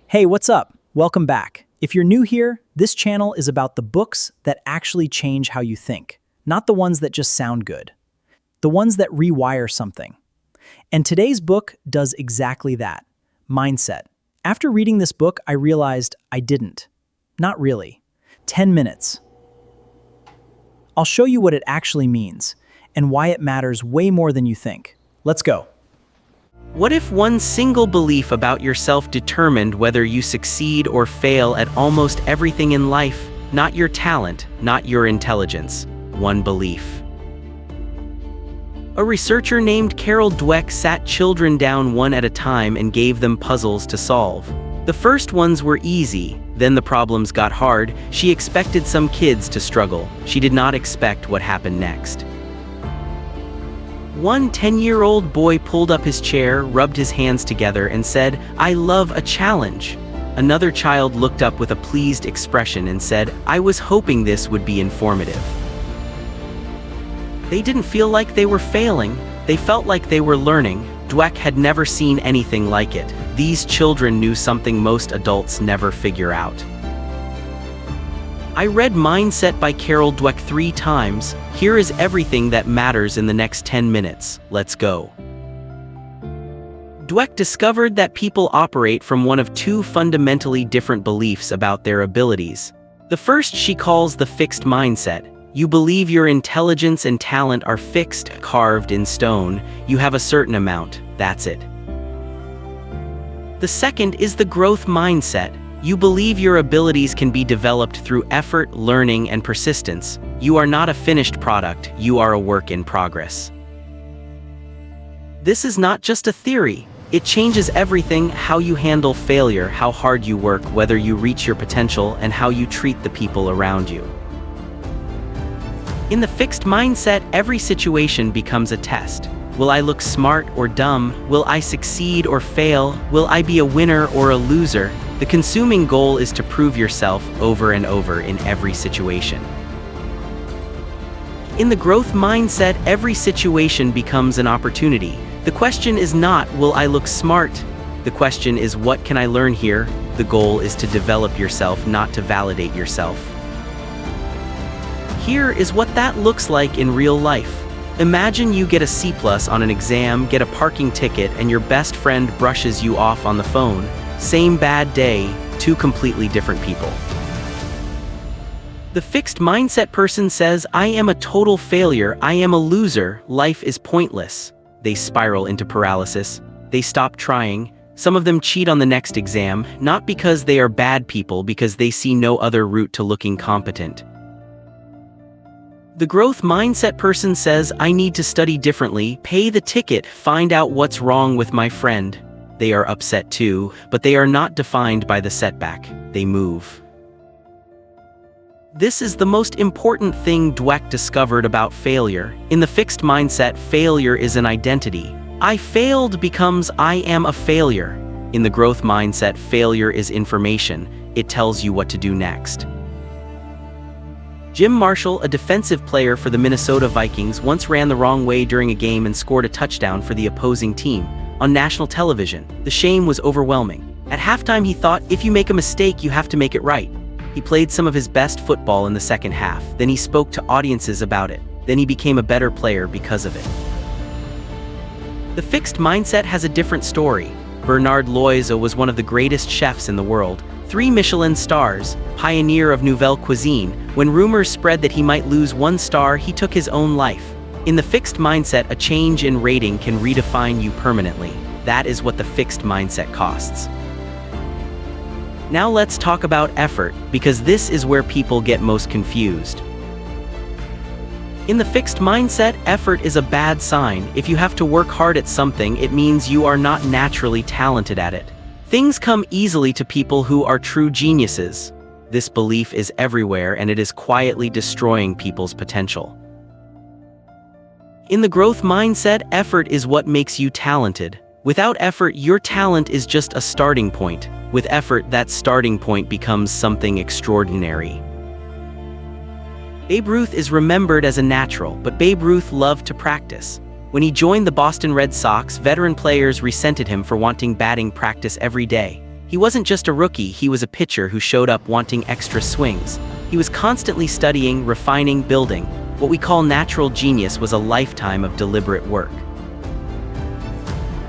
Hey, what's up? Welcome back. If you're new here, this channel is about the books that actually change how you think, not the ones that just sound good. The ones that rewire something. And today's book does exactly that. Mindset. After reading this book, I realized I didn't. Not really. 10 minutes. I'll show you what it actually means and why it matters way more than you think. Let's go. What if one single belief about yourself determined whether you succeed or fail at almost everything in life? Not your talent, not your intelligence. One belief. A researcher named Carol Dweck sat children down one at a time and gave them puzzles to solve. The first ones were easy, then the problems got hard. She expected some kids to struggle. She did not expect what happened next. One 10-year-old boy pulled up his chair, rubbed his hands together, and said, "I love a challenge." Another child looked up with a pleased expression and said, "I was hoping this would be informative." They didn't feel like they were failing, they felt like they were learning. Dweck had never seen anything like it. These children knew something most adults never figure out. I read Mindset by Carol Dweck 3 times. Here is everything that matters in the next 10 minutes. Let's go. Dweck discovered that people operate from one of two fundamentally different beliefs about their abilities. The first she calls the fixed mindset. You believe your intelligence and talent are fixed, carved in stone. You have a certain amount, that's it. The second is the growth mindset. You believe your abilities can be developed through effort, learning, and persistence. You are not a finished product, you are a work in progress. This is not just a theory. It changes everything: how you handle failure, how hard you work, whether you reach your potential, and how you treat the people around you. In the fixed mindset, every situation becomes a test. Will I look smart or dumb? Will I succeed or fail? Will I be a winner or a loser? The consuming goal is to prove yourself over and over in every situation. In the growth mindset, every situation becomes an opportunity. The question is not, will I look smart? The question is, what can I learn here? The goal is to develop yourself, not to validate yourself. Here is what that looks like in real life. Imagine you get a C+ on an exam, get a parking ticket, and your best friend brushes you off on the phone. Same bad day, two completely different people. The fixed mindset person says, "I am a total failure, I am a loser, life is pointless." They spiral into paralysis. They stop trying. Some of them cheat on the next exam, not because they are bad people, because they see no other route to looking competent. The growth mindset person says, "I need to study differently, pay the ticket, find out what's wrong with my friend." They are upset too, but they are not defined by the setback. They move. This is the most important thing Dweck discovered about failure. In the fixed mindset, failure is an identity. I failed becomes I am a failure. In the growth mindset, failure is information. It tells you what to do next. Jim Marshall, a defensive player for the Minnesota Vikings, once ran the wrong way during a game and scored a touchdown for the opposing team. On national television, the shame was overwhelming. At halftime, he thought, if you make a mistake, you have to make it right. He played some of his best football in the second half. Then he spoke to audiences about it. Then he became a better player because of it. The fixed mindset has a different story. Bernard Loiseau was one of the greatest chefs in the world. 3 Michelin stars, pioneer of nouvelle cuisine. When rumors spread that he might lose 1 star, he took his own life. In the fixed mindset, a change in rating can redefine you permanently. That is what the fixed mindset costs. Now let's talk about effort, because this is where people get most confused. In the fixed mindset, effort is a bad sign. If you have to work hard at something, it means you are not naturally talented at it. Things come easily to people who are true geniuses. This belief is everywhere, and it is quietly destroying people's potential. In the growth mindset, effort is what makes you talented. Without effort, your talent is just a starting point. With effort, that starting point becomes something extraordinary. Babe Ruth is remembered as a natural, but Babe Ruth loved to practice. When he joined the Boston Red Sox, veteran players resented him for wanting batting practice every day. He wasn't just a rookie, he was a pitcher who showed up wanting extra swings. He was constantly studying, refining, building. What we call natural genius was a lifetime of deliberate work.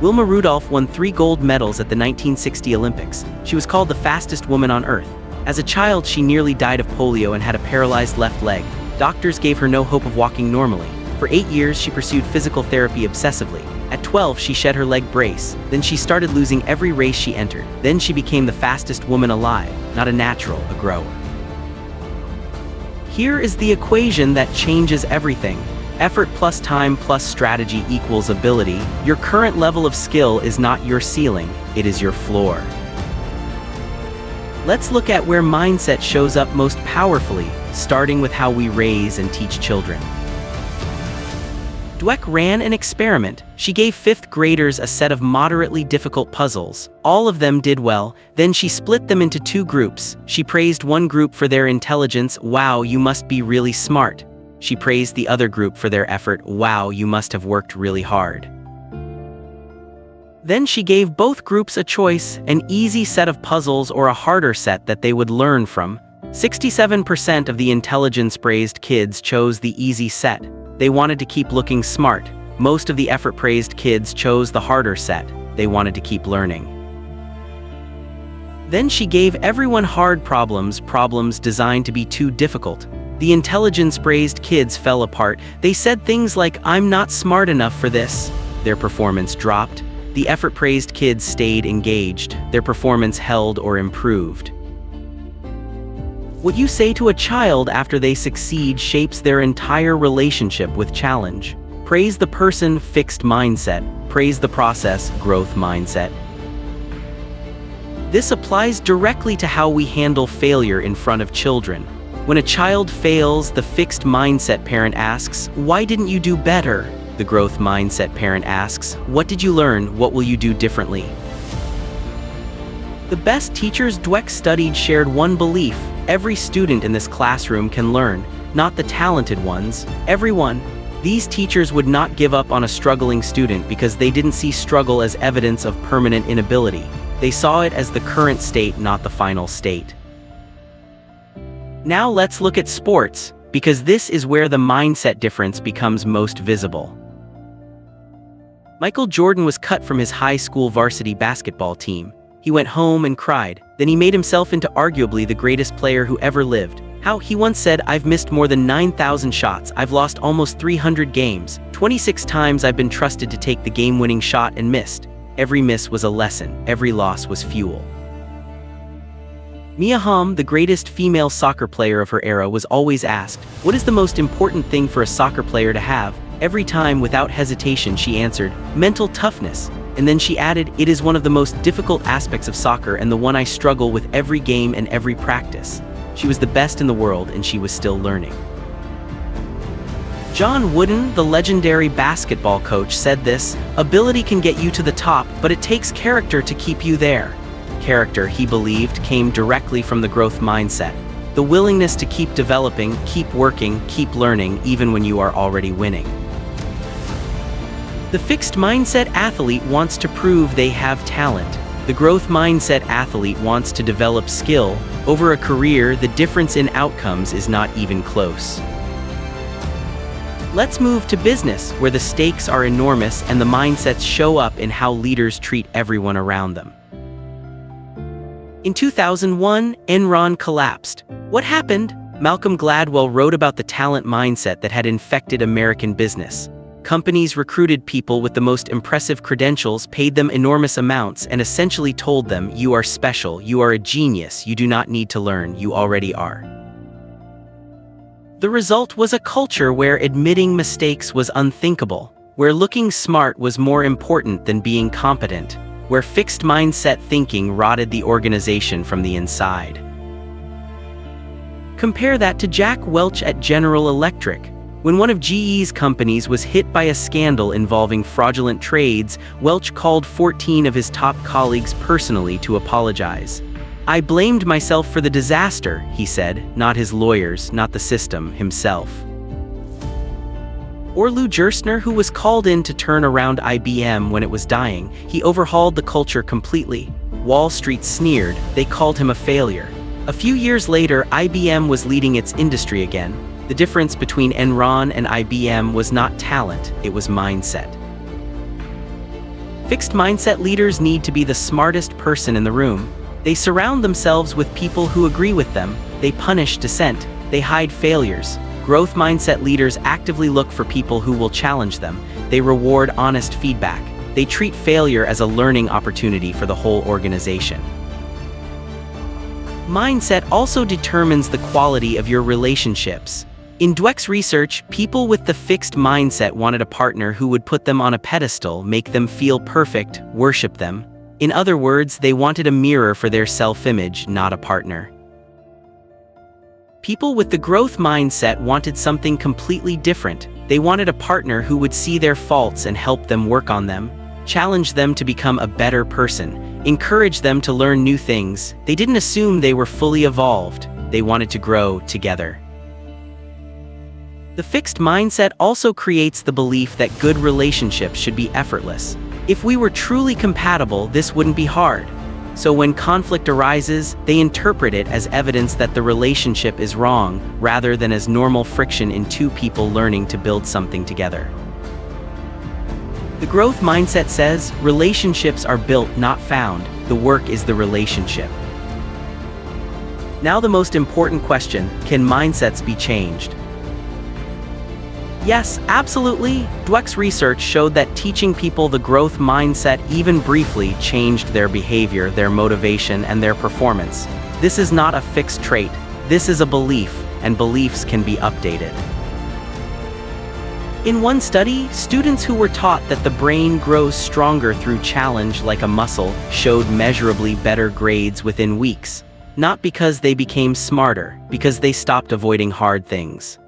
Wilma Rudolph won 3 gold medals at the 1960 Olympics. She was called the fastest woman on Earth. As a child, she nearly died of polio and had a paralyzed left leg. Doctors gave her no hope of walking normally. For 8 years, she pursued physical therapy obsessively. At 12, she shed her leg brace. Then she started losing every race she entered. Then she became the fastest woman alive, not a natural, a grower. Here is the equation that changes everything. Effort plus time plus strategy equals ability. Your current level of skill is not your ceiling, it is your floor. Let's look at where mindset shows up most powerfully, starting with how we raise and teach children. Dweck ran an experiment. She gave 5th graders a set of moderately difficult puzzles. All of them did well. Then she split them into 2 groups. She praised one group for their intelligence, "Wow, you must be really smart." She praised the other group for their effort, "Wow, you must have worked really hard." Then she gave both groups a choice, an easy set of puzzles or a harder set that they would learn from. 67% of the intelligence-praised kids chose the easy set. They wanted to keep looking smart. Most of the effort-praised kids chose the harder set. They wanted to keep learning. Then she gave everyone hard problems designed to be too difficult. The intelligence-praised kids fell apart. They said things like, "I'm not smart enough for this." Their performance dropped. The effort-praised kids stayed engaged. Their performance held or improved. What you say to a child after they succeed shapes their entire relationship with challenge. Praise the person, fixed mindset. Praise the process, growth mindset. This applies directly to how we handle failure in front of children. When a child fails, the fixed mindset parent asks, "Why didn't you do better?" The growth mindset parent asks, "What did you learn? What will you do differently?" The best teachers Dweck studied shared one belief: every student in this classroom can learn, not the talented ones, everyone. These teachers would not give up on a struggling student because they didn't see struggle as evidence of permanent inability. They saw it as the current state, not the final state. Now let's look at sports, because this is where the mindset difference becomes most visible. Michael Jordan was cut from his high school varsity basketball team. He went home and cried. Then he made himself into arguably the greatest player who ever lived. How he once said, "I've missed more than 9,000 shots. I've lost almost 300 games. 26 times I've been trusted to take the game-winning shot and missed. Every miss was a lesson. Every loss was fuel." Hamm, the greatest female soccer player of her era, was always asked, "What is the most important thing for a soccer player to have?" Every time, without hesitation, she answered, "Mental toughness." And then she added, "It is one of the most difficult aspects of soccer and the one I struggle with every game and every practice." She was the best in the world and she was still learning. John Wooden, the legendary basketball coach, said this, "Ability can get you to the top, but it takes character to keep you there." Character, he believed, came directly from the growth mindset. The willingness to keep developing, keep working, keep learning, even when you are already winning. The fixed mindset athlete wants to prove they have talent. The growth mindset athlete wants to develop skill. Over a career, the difference in outcomes is not even close. Let's move to business, where the stakes are enormous and the mindsets show up in how leaders treat everyone around them. In 2001, Enron collapsed. What happened? Malcolm Gladwell wrote about the talent mindset that had infected American business. Companies recruited people with the most impressive credentials, paid them enormous amounts, and essentially told them, "You are special, you are a genius, you do not need to learn, you already are." The result was a culture where admitting mistakes was unthinkable, where looking smart was more important than being competent, where fixed mindset thinking rotted the organization from the inside. Compare that to Jack Welch at General Electric. When one of GE's companies was hit by a scandal involving fraudulent trades, Welch called 14 of his top colleagues personally to apologize. "I blamed myself for the disaster," he said, "not his lawyers, not the system, himself." Or Lou Gerstner, who was called in to turn around IBM when it was dying, he overhauled the culture completely. Wall Street sneered, they called him a failure. A few years later, IBM was leading its industry again. The difference between Enron and IBM was not talent, it was mindset. Fixed mindset leaders need to be the smartest person in the room. They surround themselves with people who agree with them. They punish dissent. They hide failures. Growth mindset leaders actively look for people who will challenge them. They reward honest feedback. They treat failure as a learning opportunity for the whole organization. Mindset also determines the quality of your relationships. In Dweck's research, people with the fixed mindset wanted a partner who would put them on a pedestal, make them feel perfect, worship them. In other words, they wanted a mirror for their self-image, not a partner. People with the growth mindset wanted something completely different. They wanted a partner who would see their faults and help them work on them, challenge them to become a better person, encourage them to learn new things. They didn't assume they were fully evolved. They wanted to grow together. The fixed mindset also creates the belief that good relationships should be effortless. If we were truly compatible, this wouldn't be hard. So when conflict arises, they interpret it as evidence that the relationship is wrong, rather than as normal friction in two people learning to build something together. The growth mindset says, relationships are built, not found. The work is the relationship. Now the most important question, can mindsets be changed? Yes, absolutely. Dweck's research showed that teaching people the growth mindset even briefly changed their behavior, their motivation, and their performance. This is not a fixed trait. This is a belief, and beliefs can be updated. In one study, students who were taught that the brain grows stronger through challenge like a muscle showed measurably better grades within weeks. Not because they became smarter, because they stopped avoiding hard things.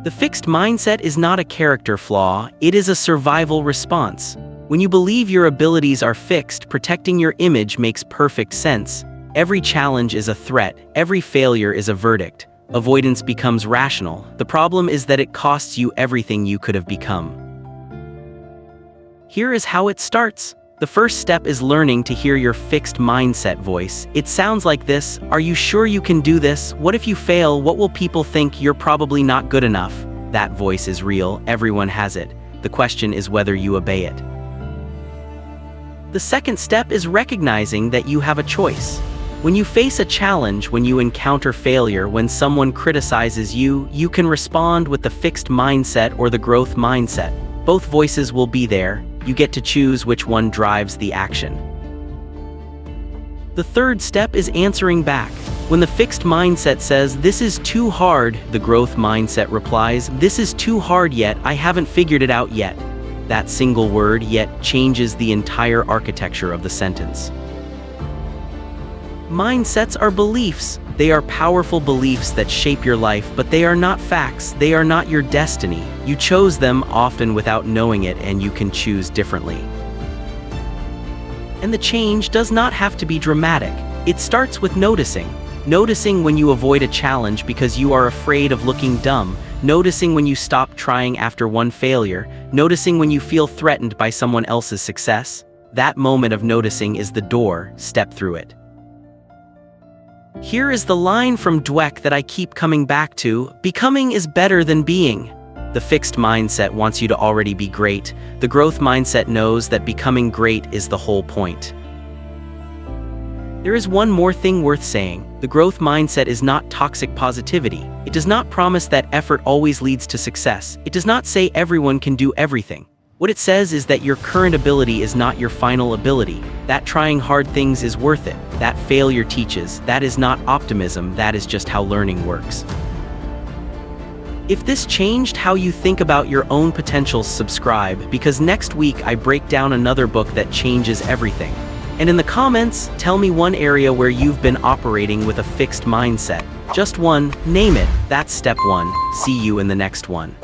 The fixed mindset is not a character flaw, it is a survival response. When you believe your abilities are fixed, protecting your image makes perfect sense. Every challenge is a threat, every failure is a verdict. Avoidance becomes rational. The problem is that it costs you everything you could have become. Here is how it starts. The first step is learning to hear your fixed mindset voice. It sounds like this: are you sure you can do this? What if you fail? What will people think? You're probably not good enough. That voice is real, everyone has it. The question is whether you obey it. The second step is recognizing that you have a choice. When you face a challenge, when you encounter failure, when someone criticizes you, you can respond with the fixed mindset or the growth mindset. Both voices will be there. You get to choose which one drives the action. The third step is answering back. When the fixed mindset says, "This is too hard," the growth mindset replies, "This is too hard yet, I haven't figured it out yet." That single word, "yet," changes the entire architecture of the sentence. Mindsets are beliefs. They are powerful beliefs that shape your life, but they are not facts. They are not your destiny. You chose them, often without knowing it, and you can choose differently. And the change does not have to be dramatic. It starts with noticing. Noticing when you avoid a challenge because you are afraid of looking dumb. Noticing when you stop trying after one failure. Noticing when you feel threatened by someone else's success. That moment of noticing is the door. Step through it. Here is the line from Dweck that I keep coming back to: becoming is better than being. The fixed mindset wants you to already be great. The growth mindset knows that becoming great is the whole point. There is one more thing worth saying. The growth mindset is not toxic positivity. It does not promise that effort always leads to success. It does not say everyone can do everything. What it says is that your current ability is not your final ability, that trying hard things is worth it, that failure teaches. That is not optimism, that is just how learning works. If this changed how you think about your own potentials, subscribe, because next week I break down another book that changes everything. And in the comments, tell me one area where you've been operating with a fixed mindset. Just one, name it. That's step one. See you in the next one.